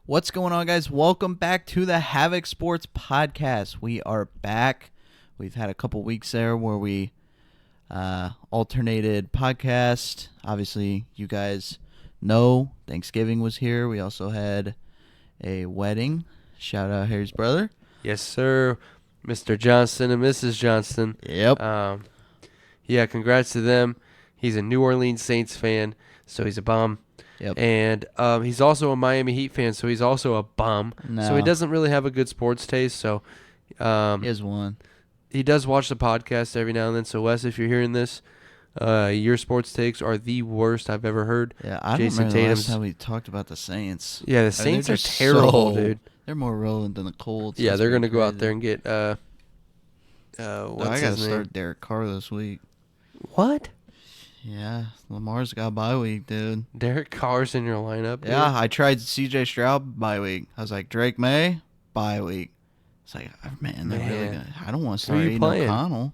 What's going on, guys? Welcome back to the Havoc Sports Podcast. We are back. We've had a couple weeks there where we alternated podcast. Obviously, you guys know Thanksgiving was here. We also had a wedding. Shout out Harry's brother. Yes, sir. Mr. Johnston and Mrs. Johnston. Yep. Yeah, congrats to them. He's a New Orleans Saints fan, so he's a bum. Yep. And he's also a Miami Heat fan, so he's also a bum. No. So he doesn't really have a good sports taste. So He has one. he does watch the podcast every now and then. So Wes, if you're hearing this, your sports takes are the worst I've ever heard. Yeah, I Jason don't remember the last Tatum's- time we talked about the Saints. Yeah, the Saints are terrible, dude. They're more relevant than the Colts. Yeah, That's they're pretty gonna go out crazy. there and get Though what's I gotta his name? start Derek Carr this week. What? Yeah, Lamar's got a bye week, dude. Derek Carr's in your lineup? Dude? Yeah, I tried C.J. Stroud bye week. I was like, Drake May, bye week. It's like, oh, man, they're really Man. good. I don't want to Who start you Aiden playing? O'Connell.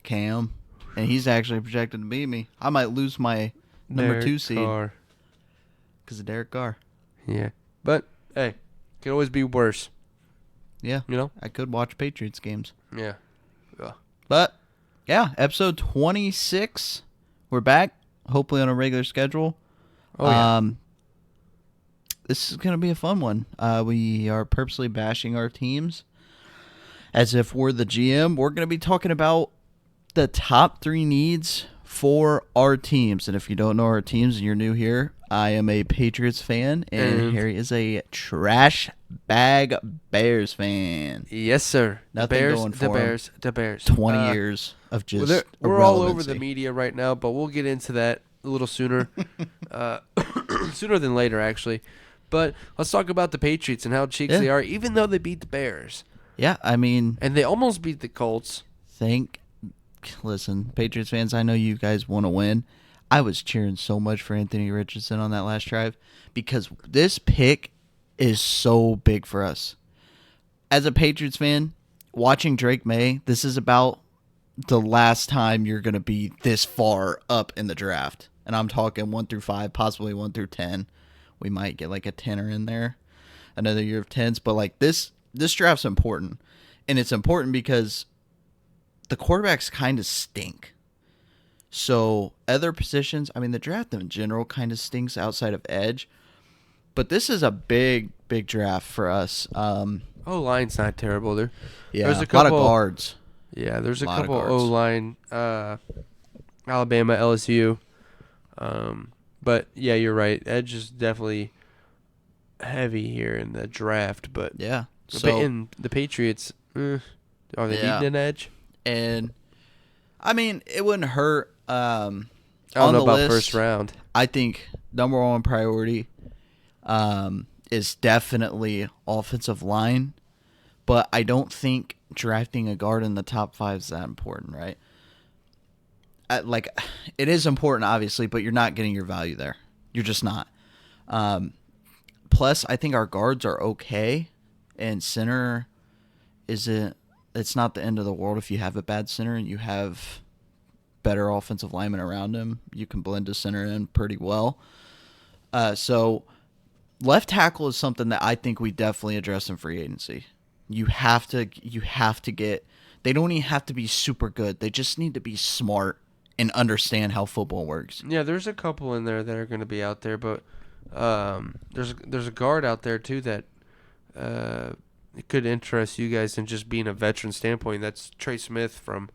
Cam. And he's actually projected to beat me. I might lose my number Derek 2 seed Carr. because of Derek Carr. Yeah. But, hey, could always be worse, Yeah, you know? I could watch Patriots games. Yeah. But, yeah, episode 26. We're back, hopefully on a regular schedule. Oh, yeah. This is going to be a fun one. We are purposely bashing our teams as if we're the GM. We're going to be talking about the top 3 needs for our teams. And if you don't know our teams and you're new here, I am a Patriots fan, and Harry is a trash bag Bears fan. Yes, sir. Nothing going for him. The Bears. 20 years of just Well, we're all over irrelevancy. the media right now, but we'll get into that a little sooner. Sooner than later, actually. But let's talk about the Patriots and how cheeks Yeah. they are, even though they beat the Bears. Yeah, I mean, And they almost beat the Colts. listen, Patriots fans, I know you guys want to win. I was cheering so much for Anthony Richardson on that last drive because this pick is so big for us. As a Patriots fan, watching Drake May, this is about the last time you're going to be this far up in the draft. And I'm talking 1 through 5, possibly 1 through 10. We might get like a 10er in there, another year of 10s. But like this draft's important. And it's important because the quarterbacks kind of stink. So other positions, I mean, the draft in general kind of stinks outside of edge. But this is a big, big draft for us. O-line's not terrible. There's Yeah, a a lot of couple- guards. Yeah, there's a Lot of couple guards. O-line, Alabama, LSU. But, yeah, you're right. Edge is definitely heavy here in the draft. But Yeah. in the Patriots, are they Yeah. needing an edge? And, I mean, it wouldn't hurt. I don't On know the about list, first round. I think number one priority is definitely offensive line. But I don't think drafting a guard in the top 5 is that important, right? It is important, obviously, but you're not getting your value there. You're just not. Plus, I think our guards are okay, and center it's not the end of the world if you have a bad center and you have better offensive linemen around him. You can blend a center in pretty well. So left tackle is something that I think we definitely address in free agency. You have to get. They don't even have to be super good. They just need to be smart and understand how football works. Yeah, there's a couple in there that are going to be out there, but there's a guard out there too that it could interest you guys in just being a veteran standpoint. That's Trey Smith from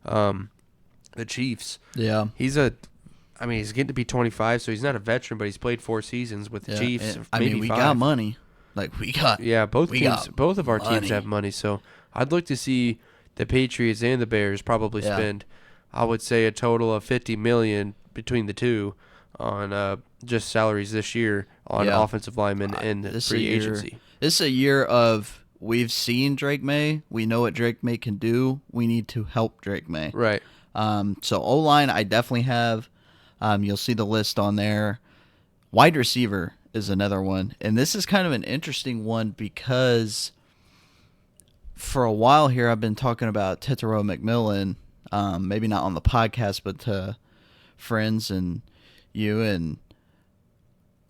the Chiefs. Yeah. He's getting to be 25, so he's not a veteran, but he's played 4 seasons with the Chiefs. I maybe mean, we 5. got money. Like we got. Yeah, both of our money. teams have money, so I'd look to see the Patriots and the Bears probably spend, I would say, a total of $50 million between the two on just salaries this year on offensive linemen and free agency. This is a year of we've seen Drake May. We know what Drake May can do. We need to help Drake May. Right. So O-line, I definitely have. You'll see the list on there. Wide receiver is another one. And this is kind of an interesting one because for a while here I've been talking about Tetero McMillan, maybe not on the podcast, but to friends and you. And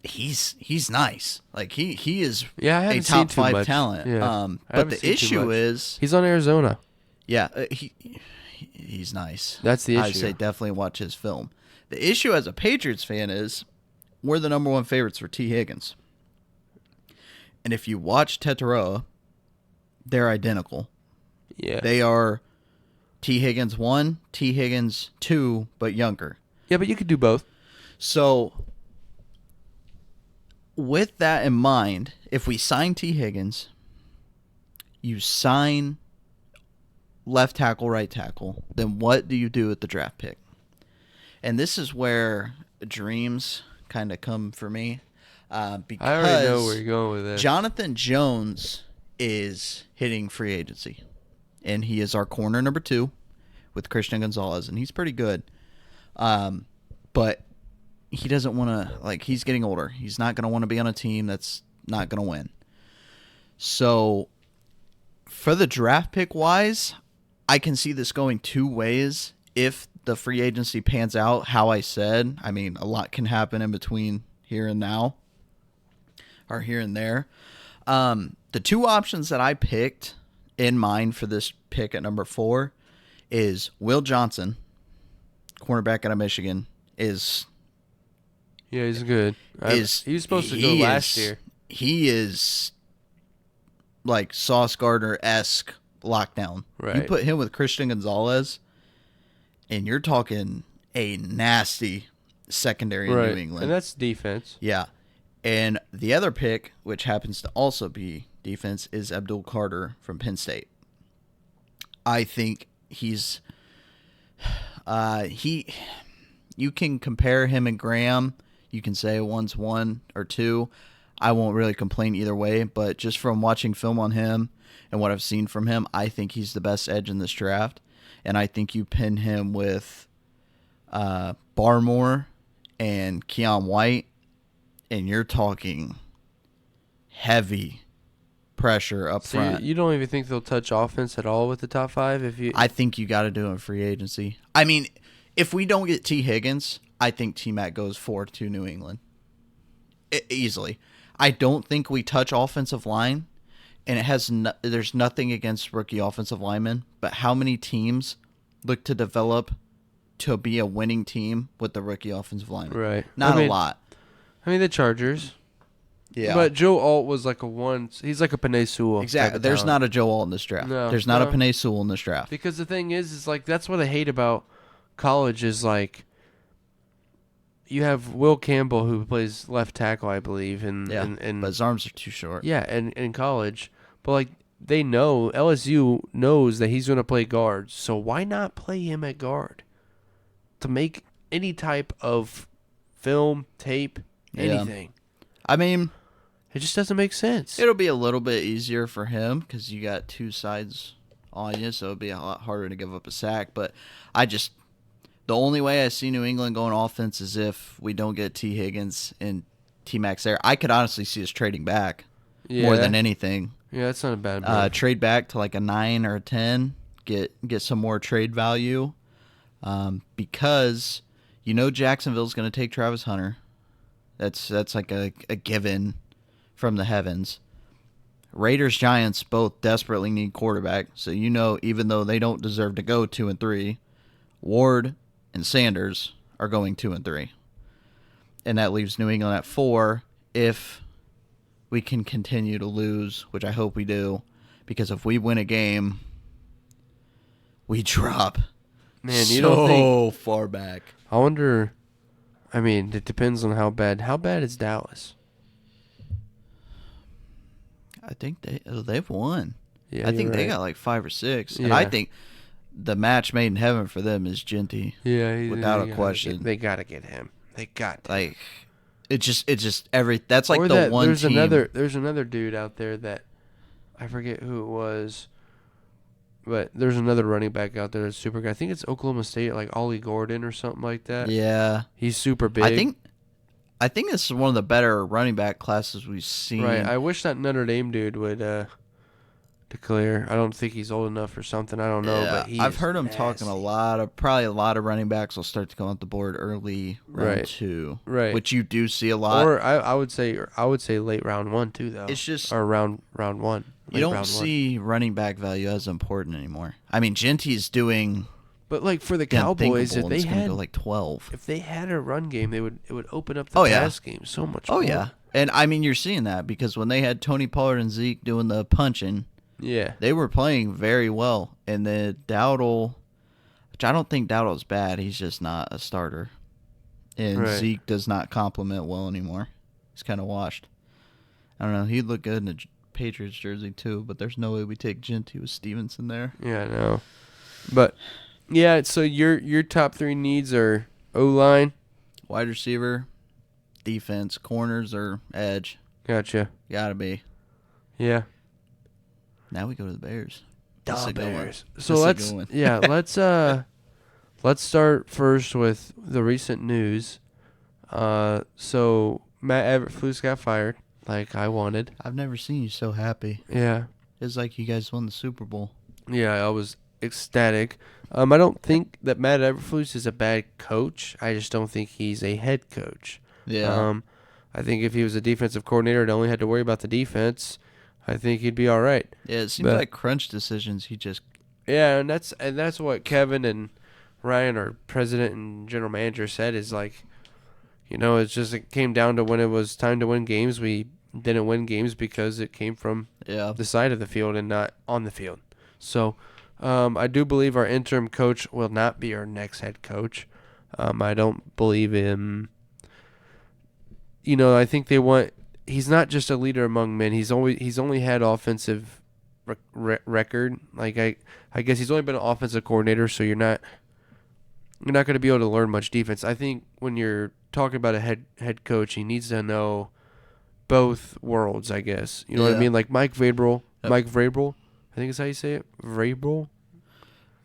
he's nice. Like he is Yeah, I a haven't seen top too 5 much. talent. Yeah, I But haven't the seen too issue much. is, He's on Arizona. yeah, he's nice. That's the I issue. say definitely watch his film. The issue as a Patriots fan is we're the number 1 favorites for T. Higgins. And if you watch Tetaroa, they're identical. Yeah. They are T. Higgins 1, T. Higgins 2, but younger. Yeah, but you could do both. So, with that in mind, if we sign T. Higgins, you sign left tackle, right tackle, then what do you do with the draft pick? And this is where dreams kind of come for me. Because I already know where you're going with this. Jonathan Jones is hitting free agency. And he is our corner number 2 with Christian Gonzalez. And he's pretty good. But he doesn't want to, like, he's getting older. He's not going to want to be on a team that's not going to win. So, for the draft pick wise, I can see this going 2 ways. If the free agency pans out how I said, I mean, a lot can happen in between here and now, or here and there. The 2 options that I picked in mind for this pick at number 4 is Will Johnson, cornerback out of Michigan, is he's good. He was supposed to go last year. He is like Sauce Gardner-esque lockdown. Right. You put him with Christian Gonzalez, and you're talking a nasty secondary in New England. And that's defense. Yeah. And the other pick, which happens to also be defense, is Abdul Carter from Penn State. I think he's you can compare him and Graham. You can say one's 1 or 2. I won't really complain either way, but just from watching film on him and what I've seen from him, I think he's the best edge in this draft. And I think you pin him with Barmore and Keon White, and you're talking heavy pressure up front. You don't even think they'll touch offense at all with the top 5? I think you got to do it in free agency. I mean, if we don't get T. Higgins, I think T-Mac goes 4 to New England. Easily. I don't think we touch offensive line, and there's nothing against rookie offensive linemen, but how many teams look to develop to be a winning team with the rookie offensive lineman? Right. Not a lot. I mean, the Chargers. Yeah. But Joe Alt was like a 1. He's like a Penei Sewell. Exactly. There's not a Joe Alt in this draft. No, There's not a Penei Sewell in this draft. Because the thing is like, that's what I hate about college is like, you have Will Campbell who plays left tackle, I believe, and but his arms are too short. Yeah, and in college, but like they know LSU knows that he's going to play guard, so why not play him at guard to make any type of film, tape, anything? I mean, it just doesn't make sense. It'll be a little bit easier for him because you got 2 sides on you, so it'll be a lot harder to give up a sack. But the only way I see New England going offense is if we don't get T. Higgins and T-Max there. I could honestly see us trading back more than anything. Yeah, that's not a bad move. Trade back to like a 9 or a 10, get some more trade value, because Jacksonville's going to take Travis Hunter. That's like a given from the heavens. Raiders, Giants both desperately need quarterback, so even though they don't deserve to go 2 and 3, Ward and Sanders are going 2 and 3. And that leaves New England at 4 if we can continue to lose, which I hope we do, because if we win a game, we drop don't think far back. I wonder, I mean, it depends on how bad. How bad is Dallas? I think they've won. Yeah, I think they right. got like 5 or 6. Yeah. And I think the match made in heaven for them is Genty. Yeah, without a question. They got to get him. They got to. Like, it's just that's like or the one there's team. There's another dude out there that I forget who it was, but there's another running back out there that's super good. I think it's Oklahoma State, like Ollie Gordon or something like that. Yeah, he's super big. I think this is one of the better running back classes we've seen. Right. I wish that Notre Dame dude would to clear. I don't think he's old enough or something. I don't know, but I've is heard him talking probably a lot of running backs will start to come off the board early round 2, Right. which you do see a lot. Or I would say late round 1 too, though. It's just or round 1. You don't see running back value as important anymore. I mean, Genty's doing. But like for the the Cowboys, if unthinkable, and they it's gonna had go like 12. if they had a run game, it would open up the pass game so much more. Oh yeah, and I mean you're seeing that because when they had Tony Pollard and Zeke doing the punching, yeah, they were playing very well. And then Dowdle, which I don't think Dowdle's bad, he's just not a starter. And Right. Zeke does not complement well anymore. He's kind of washed. I don't know. He'd look good in a Patriots jersey too, but there's no way we take Genty with Stevenson there. Yeah, I know. But yeah, so your top 3 needs are O-line. Wide receiver, defense, corners, or edge. Gotcha. Gotta be. Yeah. Now we go to the Bears. The This is a good one. Bears. This So is a let's good one. let's start first with the recent news. So Matt Eberflus got fired, like I wanted. I've never seen you so happy. Yeah. It's like you guys won the Super Bowl. Yeah, I was ecstatic. I don't think that Matt Eberflus is a bad coach. I just don't think he's a head coach. Yeah. I think if he was a defensive coordinator and only had to worry about the defense, I think he'd be all right. Yeah, it seems like crunch decisions he just. Yeah, and that's what Kevin and Ryan, our president and general manager, said is like, it came down to when it was time to win games, we didn't win games because it came from the side of the field and not on the field. So I do believe our interim coach will not be our next head coach. I don't believe him. I think he's not just a leader among men. He's only had offensive record. Like I guess he's only been an offensive coordinator, so you're not going to be able to learn much defense. I think when you're talking about a head coach, he needs to know both worlds, I guess. You know what I mean? Like Mike Vrabel. Yep. Mike Vrabel, I think is how you say it. Vrabel.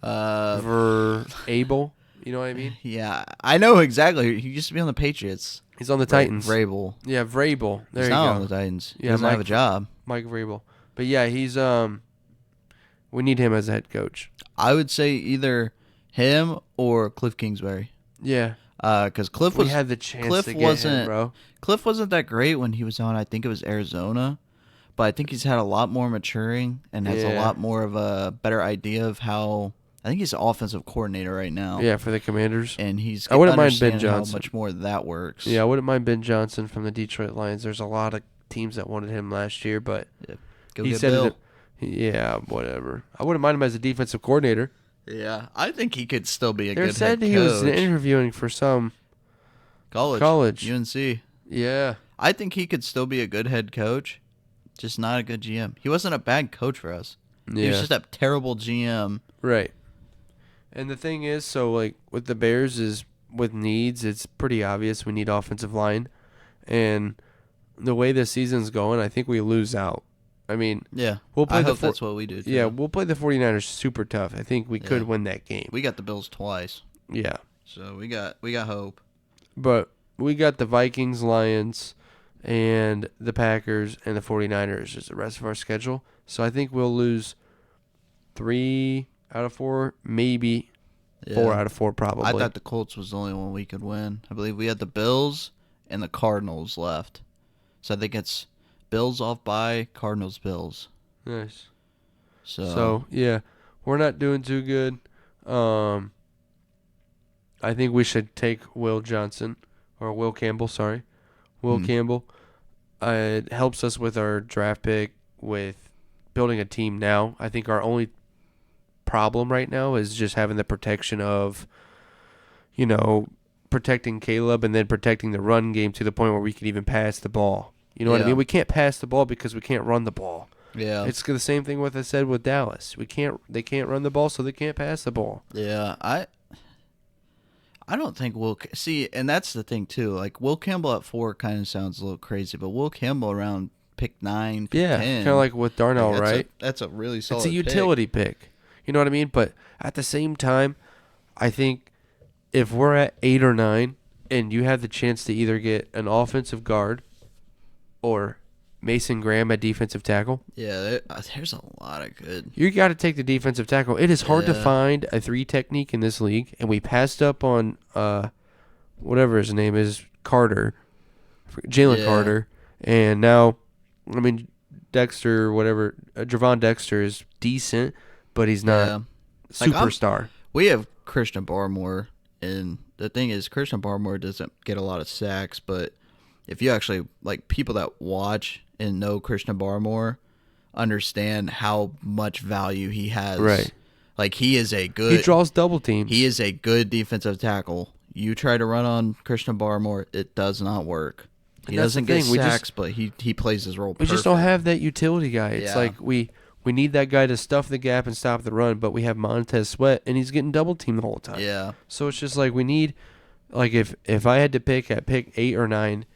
Vrabel. You know what I mean? Yeah, I know exactly. He used to be on the Patriots. He's on the Titans. Vrabel. Yeah, Vrabel. There He's you not go. on the Titans. He Yeah, doesn't have a job. Mike Vrabel. But yeah, he's we need him as a head coach. I would say either him or Cliff Kingsbury. Yeah. Because Cliff We had the chance to get him, bro. Cliff wasn't that great when he was on. I think it was Arizona, but I think he's had a lot more maturing and has a lot more of a better idea of how. I think he's an offensive coordinator right now. Yeah, for the Commanders. And he's. I wouldn't mind Ben how Johnson. much more that works. Yeah, I wouldn't mind Ben Johnson from the Detroit Lions. There's a lot of teams that wanted him last year, but Go he get said Bill. Yeah, whatever. I wouldn't mind him as a defensive coordinator. Yeah, I think he could still be a They good said head he coach. was interviewing for some college. UNC. Yeah. I think he could still be a good head coach, just not a good GM. He wasn't a bad coach for us. Yeah. He was just a terrible GM. Right. And the thing is, so like with the Bears is with needs, it's pretty obvious we need offensive line. And the way this season's going, I think we lose out. I mean, we'll play I hope that's what we do too. Yeah, we'll play the 49ers super tough. I think we could win that game. We got the Bills twice. Yeah. So we got hope. But we got the Vikings, Lions, and the Packers and the 49ers as the rest of our schedule. So I think we'll lose 3 out of 4, maybe 4 out of 4 probably. I thought the Colts was the only one we could win. I believe we had the Bills and the Cardinals left. So I think it's Bills off by Cardinals Bills. Nice. So yeah, we're not doing too good. I think we should take Will Campbell, sorry. Will Campbell. It helps us with our draft pick, with building a team now. I think our only problem right now is just having the protection of, protecting Caleb and then protecting the run game to the point where we can even pass the ball. You know what I mean? We can't pass the ball because we can't run the ball. Yeah. It's the same thing with I said with Dallas. They can't run the ball, so they can't pass the ball. Yeah, I don't think see, and that's the thing too. Like Will Campbell at 4 kind of sounds a little crazy, but Will Campbell around pick 9, pick 10. Kind of like with Darnell, right? That's a really solid. It's a utility pick. You know what I mean? But at the same time, I think if we're at 8 or 9 and you have the chance to either get an offensive guard or Mason Graham at defensive tackle. Yeah, there's a lot of good. You got to take the defensive tackle. It is hard to find a 3 technique in this league, and we passed up on whatever his name is, Jalen Carter, and now, I mean, Dexter, whatever, Javon Dexter is decent, but he's not superstar. We have Christian Barmore, and the thing is, Christian Barmore doesn't get a lot of sacks, but if you actually, like, people that watch and know Christian Barmore understand how much value he has. Right. Like, he draws double teams. He is a good defensive tackle. You try to run on Christian Barmore, it does not work. He doesn't get sacks, but he plays his role perfect. We just don't have that utility guy. It's like we need that guy to stuff the gap and stop the run, but we have Montez Sweat, and he's getting double teamed the whole time. Yeah. So it's just like we need, like if I had to pick at pick 8 or 9,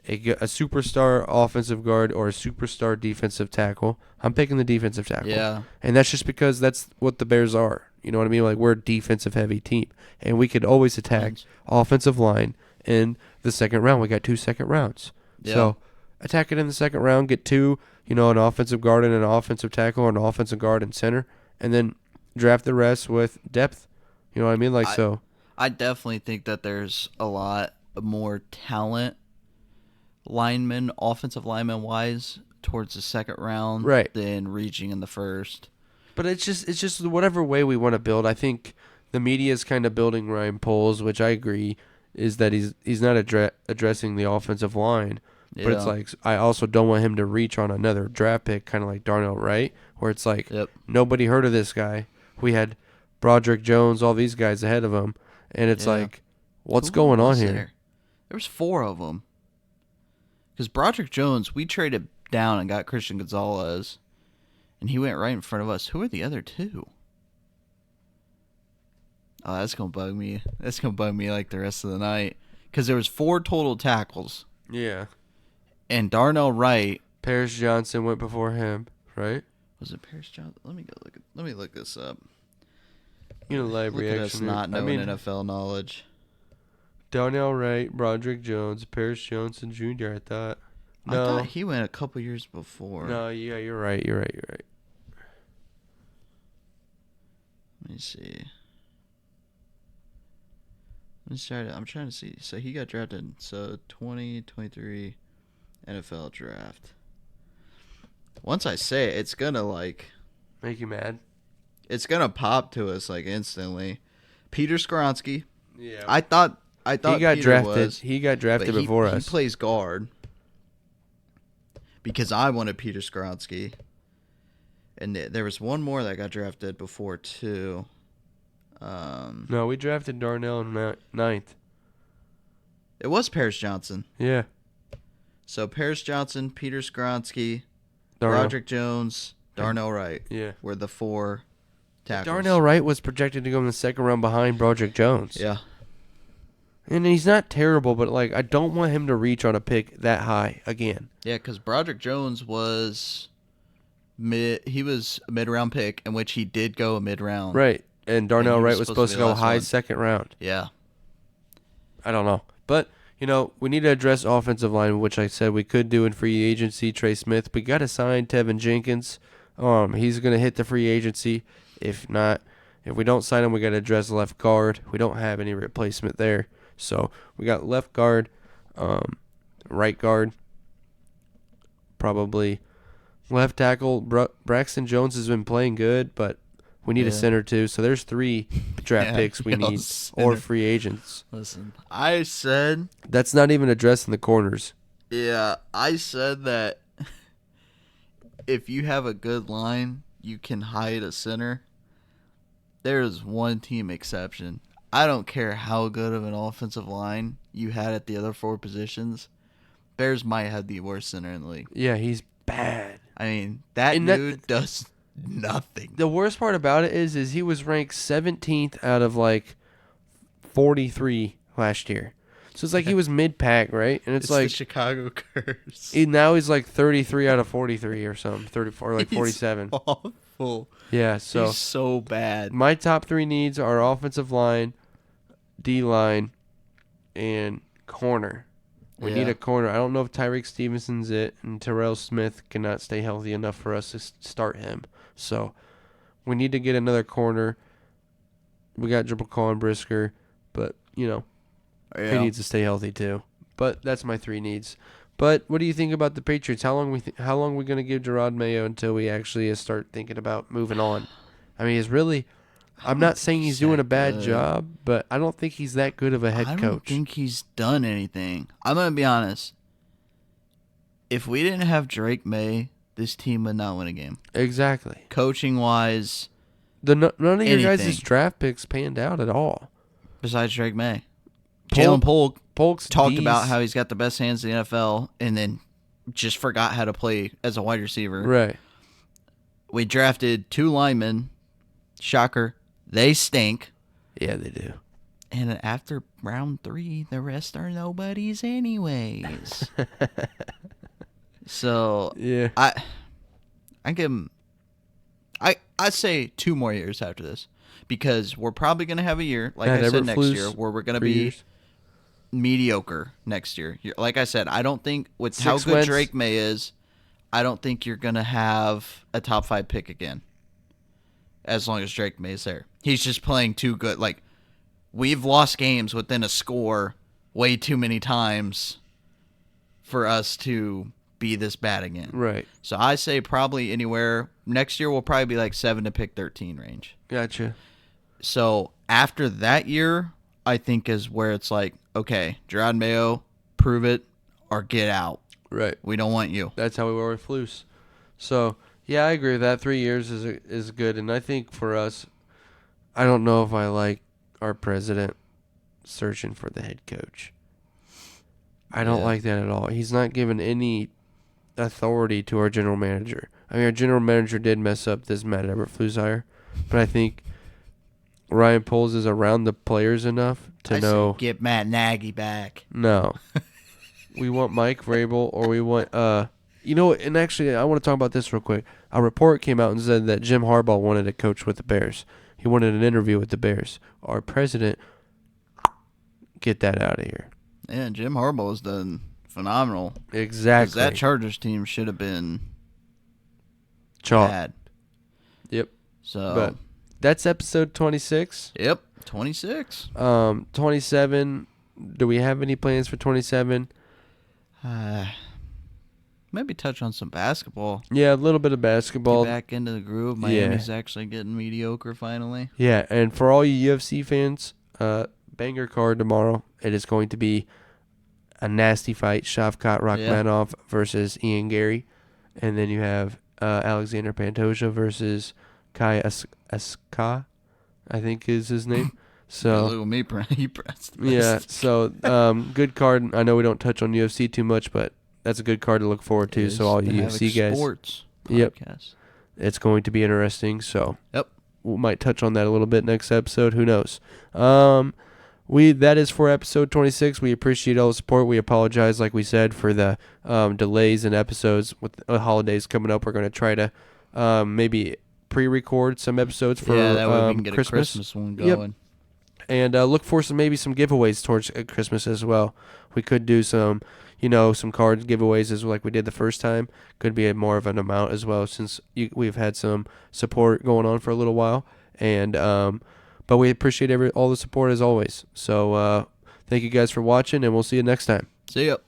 a superstar offensive guard or a superstar defensive tackle, I'm picking the defensive tackle. Yeah. And that's just because that's what the Bears are. You know what I mean? Like, we're a defensive-heavy team, and we could always attack offensive line in the second round. We got 2 second rounds. Yeah. So attack it in the second round, get 2, an offensive guard and an offensive tackle or an offensive guard and center, and then draft the rest with depth. You know what I mean? I definitely think that there's a lot more talent offensive lineman-wise, towards the second round than reaching in the first. But it's just whatever way we want to build. I think the media is kind of building Ryan Poles, which I agree is that he's not addressing the offensive line. Yeah. But it's like I also don't want him to reach on another draft pick, kind of like Darnell Wright, where it's like nobody heard of this guy. We had Broderick Jones, all these guys ahead of him, and it's like, what's going on here? There was 4 of them. Because Broderick Jones, we traded down and got Christian Gonzalez. And he went right in front of us. Who are the other 2? Oh, that's going to bug me. That's going to bug me like the rest of the night. Because there was 4 total tackles. Yeah. And Darnell Wright. Paris Johnson went before him, right? Was it Paris Johnson? Let me look this up. Live look reaction. At us not knowing NFL knowledge. Darnell Wright, Broderick Jones, Paris Johnson Jr., I thought. No. I thought he went a couple years before. No, yeah, you're right. Let me see. I'm trying to see. So he got drafted. So 2023 NFL draft. Once I say it, it's gonna make you mad. It's gonna pop to us instantly. Peter Skoronski. Yeah. I thought he got drafted. He got drafted before us. He plays guard. Because I wanted Peter Skoronski. And there was one more that got drafted before, too. No, we drafted Darnell in 9th. It was Paris Johnson. Yeah. So Paris Johnson, Peter Skoronski, Broderick Jones, Darnell Wright. Yeah. Were the 4 tackles. Darnell Wright was projected to go in the second round behind Broderick Jones. Yeah. And he's not terrible, but I don't want him to reach on a pick that high again. Yeah, because Broderick Jones was he was a mid-round pick, in which he did go a mid-round. Right, and Darnell Wright was supposed to go high second round. Yeah. I don't know. But, we need to address offensive line, which I said we could do in free agency. Trey Smith, we got to sign Tevin Jenkins. He's going to hit the free agency. If not, if we don't sign him, we got to address left guard. We don't have any replacement there. So we got left guard, right guard, probably left tackle. Braxton Jones has been playing good, but we need a center too. So there's 3 draft picks we need or free agents. Listen, I said that's not even addressing the corners. Yeah, I said that if you have a good line, you can hide a center. There is one team exception. I don't care how good of an offensive line you had at the other 4 positions. Bears might have the worst center in the league. Yeah, he's bad. I mean, that dude does nothing. The worst part about it is he was ranked 17th out of 43 last year. So it's like he was mid-pack, right? And it's the Chicago curse. Now he's 33 out of 43 or something, 34, 47. He's awful. Yeah, so he's so bad. My top 3 needs are offensive line, D-line, and corner. We need a corner. I don't know if Tyreek Stevenson's it, and Terrell Smith cannot stay healthy enough for us to start him. So we need to get another corner. We got Jaquan Brisker, but, you know, he needs to stay healthy too. But that's my 3 needs. But what do you think about the Patriots? How long are we going to give Gerard Mayo until we actually start thinking about moving on? I mean, he's really... I'm not saying he's doing a bad job, but I don't think he's that good of a head coach. I don't think he's done anything. I'm going to be honest. If we didn't have Drake May, this team would not win a game. Exactly. Coaching-wise, none of your guys' draft picks panned out at all. Besides Drake May. Jalen Polk's talked about how he's got the best hands in the NFL and then just forgot how to play as a wide receiver. Right. We drafted 2 linemen. Shocker. They stink. Yeah, they do. And after round 3, the rest are nobodies anyways. So, yeah. I give him... I'd say 2 more years after this. Because we're probably going to have a year, like I said, next year, where we're going to be mediocre next year. Like I said, I don't think with how good Drake May is, I don't think you're going to have a top 5 pick again. As long as Drake May is there. He's just playing too good. Like, we've lost games within a score way too many times for us to be this bad again. Right. So I say probably anywhere. Next year we'll probably be like 7 to pick 13 range. Gotcha. So after that year, I think is where it's like, okay, Gerard Mayo, prove it or get out. Right. We don't want you. That's how we were with Flus. So... yeah, I agree with that. 3 years is good, and I think for us, I don't know if I like our president searching for the head coach. I don't like that at all. He's not given any authority to our general manager. I mean, our general manager did mess up this Matt Eberflus hire, but I think Ryan Poles is around the players enough to know. Say, get Matt Nagy back. No, we want Mike Vrabel, or we want You know, and actually, I want to talk about this real quick. A report came out and said that Jim Harbaugh wanted to coach with the Bears. He wanted an interview with the Bears. Our president, get that out of here. Yeah, Jim Harbaugh has done phenomenal. Exactly. That Chargers team should have been chalk. bad. Yep. So, but that's episode 26. Yep, 26. 27. Do we have any plans for 27? Maybe touch on some basketball. Yeah, a little bit of basketball. Get back into the groove. Miami's actually getting mediocre finally. Yeah, and for all you UFC fans, banger card tomorrow. It is going to be a nasty fight. Shavkat Rakhmonov versus Ian Gary. And then you have Alexander Pantoja versus Kai Aska, I think is his name. So look at me, he pressed. Yeah, so good card. I know we don't touch on UFC too much, but that's a good card to look forward to. So all you UFC guys, sports podcast. It's going to be interesting. So we might touch on that a little bit next episode. Who knows? That is for episode 26. We appreciate all the support. We apologize, like we said, for the delays in episodes with the holidays coming up. We're going to try to maybe pre-record some episodes for that way we can get Christmas. a Christmas one going. Yep. And look for some giveaways towards Christmas as well. We could do some card giveaways as like we did the first time. Could be more of an amount as well since we've had some support going on for a little while. And but we appreciate all the support as always. So thank you guys for watching, and we'll see you next time. See ya.